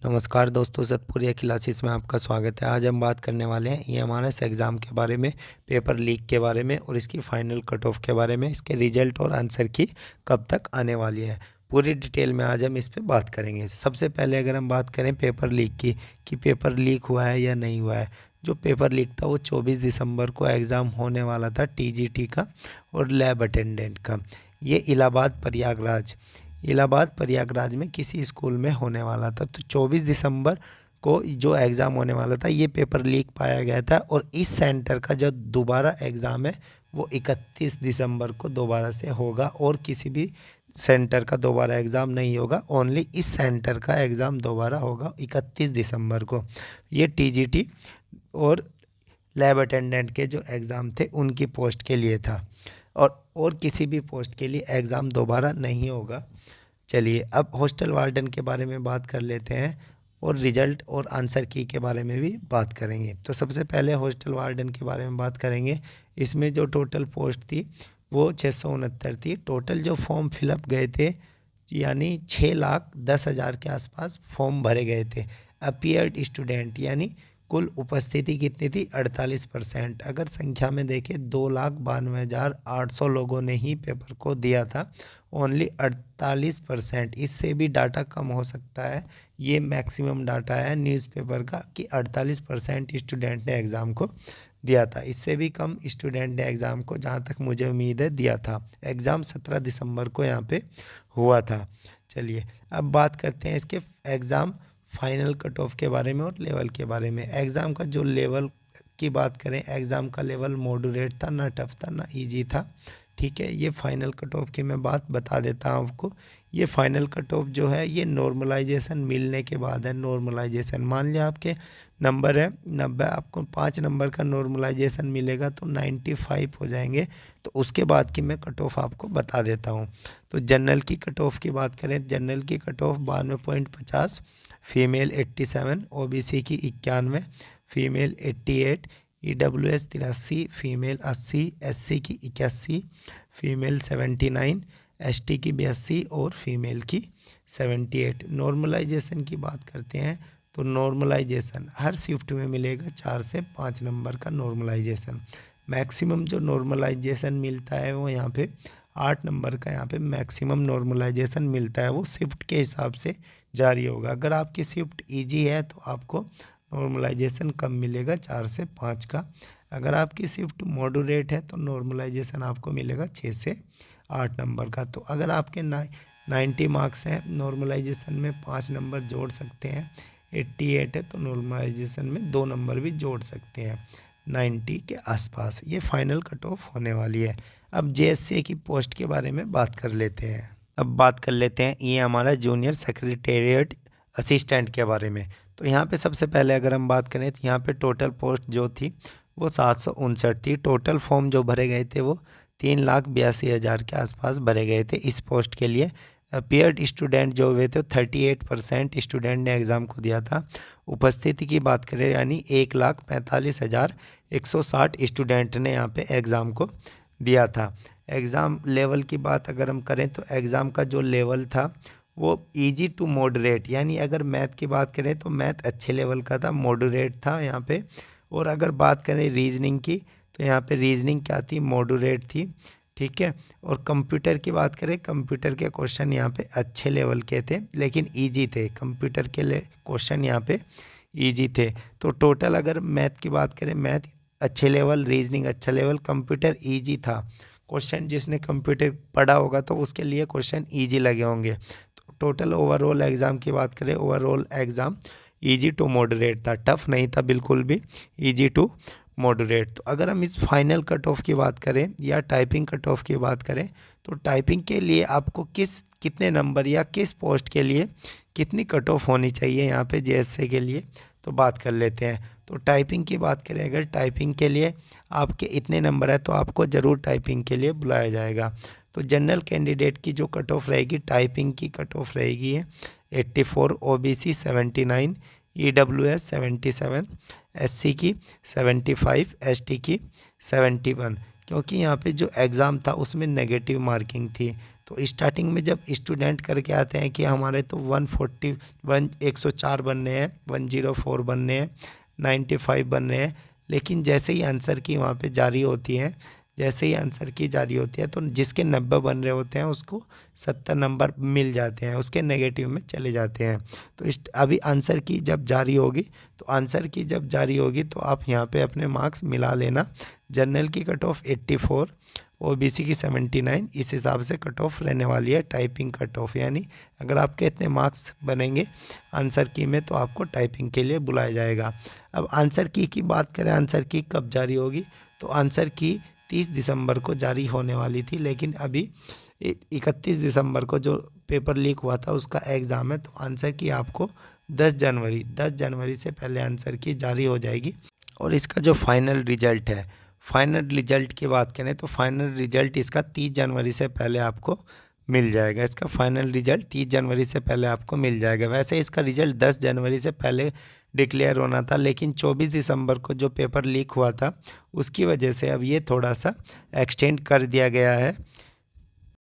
नमस्कार दोस्तों, सतपुरिया क्लासेस में आपका स्वागत है। आज हम बात करने वाले हैं ईएमआरएस एग्ज़ाम के बारे में, पेपर लीक के बारे में और इसकी फ़ाइनल कट ऑफ के बारे में, इसके रिजल्ट और आंसर की कब तक आने वाली है। पूरी डिटेल में आज हम इस पे बात करेंगे। सबसे पहले अगर हम बात करें पेपर लीक की कि पेपर लीक हुआ है या नहीं हुआ है। जो पेपर लीक था वो 24 दिसंबर को एग्ज़ाम होने वाला था टीजीटी का और लैब अटेंडेंट का। ये इलाहाबाद प्रयागराज में किसी स्कूल में होने वाला था। तो 24 दिसंबर को जो एग्ज़ाम होने वाला था ये पेपर लीक पाया गया था और इस सेंटर का जो दोबारा एग्ज़ाम है वो 31 दिसंबर को दोबारा से होगा और किसी भी सेंटर का दोबारा एग्ज़ाम नहीं होगा। ओनली इस सेंटर का एग्ज़ाम दोबारा होगा 31 दिसंबर को। ये टीजीटी और लैब अटेंडेंट के जो एग्ज़ाम थे उनकी पोस्ट के लिए था और किसी भी पोस्ट के लिए एग्ज़ाम दोबारा नहीं होगा। चलिए अब हॉस्टल वार्डन के बारे में बात कर लेते हैं और रिजल्ट और आंसर की के बारे में भी बात करेंगे। तो सबसे पहले हॉस्टल वार्डन के बारे में बात करेंगे। इसमें जो टोटल पोस्ट थी वो 669 थी। टोटल जो फॉर्म फिलअप गए थे यानी 6,10,000 के आसपास फॉर्म भरे गए थे। अपीयर्ड स्टूडेंट यानी कुल उपस्थिति कितनी थी 48%। अगर संख्या में देखें 2,92,800 लोगों ने ही पेपर को दिया था। ओनली 48%, इससे भी डाटा कम हो सकता है। ये मैक्सिमम डाटा है न्यूज़पेपर का कि 48% स्टूडेंट ने एग्ज़ाम को दिया था। इससे भी कम स्टूडेंट ने एग्ज़ाम को, जहाँ तक मुझे उम्मीद है, दिया था। एग्ज़ाम 17 दिसंबर को यहाँ पे हुआ था। चलिए अब बात करते हैं इसके एग्ज़ाम फाइनल कट ऑफ के बारे में और लेवल के बारे में। एग्ज़ाम का जो लेवल की बात करें, एग्ज़ाम का लेवल मॉडरेट था, ना टफ था ना इजी था। ठीक है, ये फाइनल कट ऑफ की मैं बात बता देता हूँ आपको। ये फाइनल कट ऑफ जो है ये नॉर्मलाइजेशन मिलने के बाद है। नॉर्मलाइजेशन मान लिया आपके नंबर है 90, आपको 5 नंबर का नॉर्मलाइजेशन मिलेगा तो 95 हो जाएंगे। तो उसके बाद की मैं कट ऑफ आपको बता देता हूँ। तो जनरल की कट ऑफ की बात करें, जनरल की कट ऑफ 92.50, फीमेल 87, ओबीसी की 91, फीमेल 88, ईडब्ल्यूएस 83, फीमेल 80, एससी की 81, फीमेल 79, एसटी की 82 और फीमेल की 78। नॉर्मलाइजेशन की बात करते हैं तो नॉर्मलाइजेशन हर शिफ्ट में मिलेगा 4 से 5 नंबर का नॉर्मलाइजेशन। मैक्सिमम जो नॉर्मलाइजेशन मिलता है वो यहाँ पे 8 नंबर का यहाँ पे मैक्सिमम नॉर्मलाइजेशन मिलता है। वो शिफ्ट के हिसाब से जारी होगा। अगर आपकी शिफ्ट इजी है तो आपको नॉर्मलाइजेशन कम मिलेगा 4 से 5 का। अगर आपकी शिफ्ट मॉडरेट है तो नॉर्मलाइजेशन आपको मिलेगा 6 से 8 नंबर का। तो अगर आपके 90 मार्क्स हैं, नॉर्मलाइजेशन में 5 नंबर जोड़ सकते हैं। 88 है तो नॉर्मलाइजेशन में 2 नंबर भी जोड़ सकते हैं 90 के आसपास। ये फाइनल कट ऑफ होने वाली है। अब जेएससी की पोस्ट के बारे में बात कर लेते हैं। अब बात कर लेते हैं ये हमारा जूनियर सेक्रेटेरिएट असिस्टेंट के बारे में। तो यहाँ पे सबसे पहले अगर हम बात करें तो यहाँ पे टोटल पोस्ट जो थी वो 759 थी। टोटल फॉर्म जो भरे गए थे वो 3,82,000 के आसपास भरे गए थे इस पोस्ट के लिए। अपीयर्ड स्टूडेंट जो हुए थे 38% स्टूडेंट ने एग्ज़ाम को दिया था। उपस्थिति की बात करें यानी 1,45,160 स्टूडेंट ने यहाँ पे एग्ज़ाम को दिया था। एग्ज़ाम लेवल की बात अगर हम करें तो एग्ज़ाम का जो लेवल था वो इजी टू मॉडरेट, यानी अगर मैथ की बात करें तो मैथ अच्छे लेवल का था, मॉडरेट था यहाँ पे। और अगर बात करें रीजनिंग की तो यहाँ पे रीजनिंग क्या थी, मॉडरेट थी। ठीक है, और कंप्यूटर की बात करें, कंप्यूटर के क्वेश्चन यहाँ पे अच्छे लेवल के थे लेकिन इजी थे। कंप्यूटर के लिए क्वेश्चन यहाँ पे इजी थे। तो टोटल अगर मैथ की बात करें, मैथ अच्छे लेवल, रीजनिंग अच्छा लेवल, कंप्यूटर इजी था। क्वेश्चन जिसने कंप्यूटर पढ़ा होगा तो उसके लिए क्वेश्चन इजी लगे होंगे। तो टोटल ओवरऑल एग्ज़ाम की बात करें, overall exam easy to moderate था, टफ नहीं था बिल्कुल भी, इजी टू मॉडरेट। तो अगर हम इस फाइनल कट ऑफ की बात करें या टाइपिंग कट ऑफ की बात करें तो टाइपिंग के लिए आपको कितने नंबर या किस पोस्ट के लिए कितनी कट ऑफ होनी चाहिए यहाँ पे जेएससी के लिए, तो बात कर लेते हैं। तो टाइपिंग की बात करें, अगर टाइपिंग के लिए आपके इतने नंबर है तो आपको ज़रूर टाइपिंग के लिए बुलाया जाएगा। तो जनरल कैंडिडेट की जो कट ऑफ रहेगी, टाइपिंग की कट ऑफ रहेगी 84, ओबीसी 79, ईडब्ल्यूएस 77, एससी की 75, एसटी की 71। क्योंकि यहाँ पे जो एग्ज़ाम था उसमें नेगेटिव मार्किंग थी तो स्टार्टिंग में जब स्टूडेंट करके आते हैं कि हमारे तो 104 बनने हैं, 104 बनने हैं, 95 बनने हैं, लेकिन जैसे ही आंसर की वहाँ पे जारी होती है, जैसे ही आंसर की जारी होती है तो जिसके 90 बन रहे होते हैं उसको 70 नंबर मिल जाते हैं, उसके नेगेटिव में चले जाते हैं। तो अभी आंसर की जब जारी होगी, तो आंसर की जब जारी होगी तो आप यहाँ पे अपने मार्क्स मिला लेना। जनरल की कट ऑफ 84, ओबीसी की 79, इस हिसाब से कट ऑफ रहने वाली है टाइपिंग कट ऑफ। यानी अगर आपके इतने मार्क्स बनेंगे आंसर की में तो आपको टाइपिंग के लिए बुलाया जाएगा। अब आंसर की बात करें, आंसर की कब जारी होगी, तो आंसर की 30 दिसंबर को जारी होने वाली थी, लेकिन अभी 31 दिसंबर को जो पेपर लीक हुआ था उसका एग्ज़ाम है, तो आंसर की आपको 10 जनवरी से पहले आंसर की जारी हो जाएगी। और इसका जो फाइनल रिजल्ट है, फाइनल रिजल्ट की बात करें तो फाइनल रिजल्ट इसका 30 जनवरी से पहले आपको मिल जाएगा। इसका फाइनल रिजल्ट 30 जनवरी से पहले आपको मिल जाएगा। वैसे इसका रिजल्ट 10 जनवरी से पहले डिक्लेयर होना था, लेकिन 24 दिसंबर को जो पेपर लीक हुआ था उसकी वजह से अब ये थोड़ा सा एक्सटेंड कर दिया गया है।